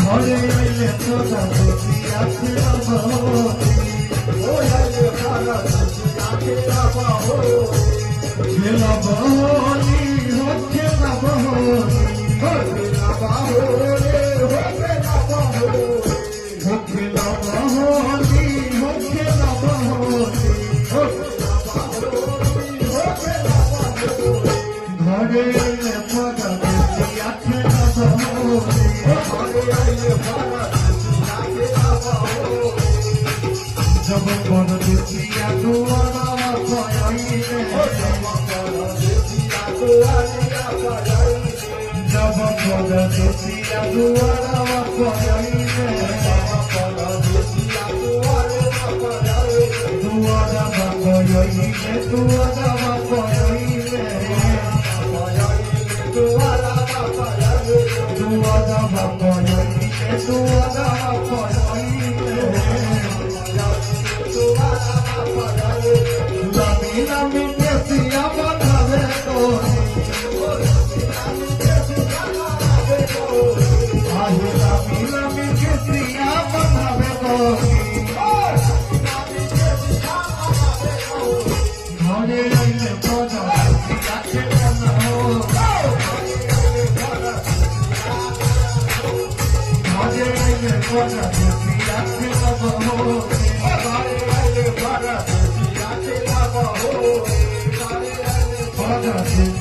ঘরে আইলে তোরা দুনিয়া খেলাবো ও আইলে তোরা দুনিয়া খেলাবো খেলাবো হোলি হো খেলাবো হোলি হো খেলাবো হোলি হো খেলাবো হোলি হো খেলাবো হোলি হো খেলাবো হোলি হো ঘরে আইলে তোরা দুনিয়া খেলাবো जब परदेसिया दुआरा पयाइले जब परदेसिया दुआरा पयाइले दुआरा पयाइले दुआरा पयाइले दुआरा पयाइले दुआरा पयाइले लामी लामी केसिया बनावे तो आहे लामी लामी केसिया बनावे तो घरे आइले पदा केसिया खेलना हो घरे आइले पदा केसिया खेलना हो Para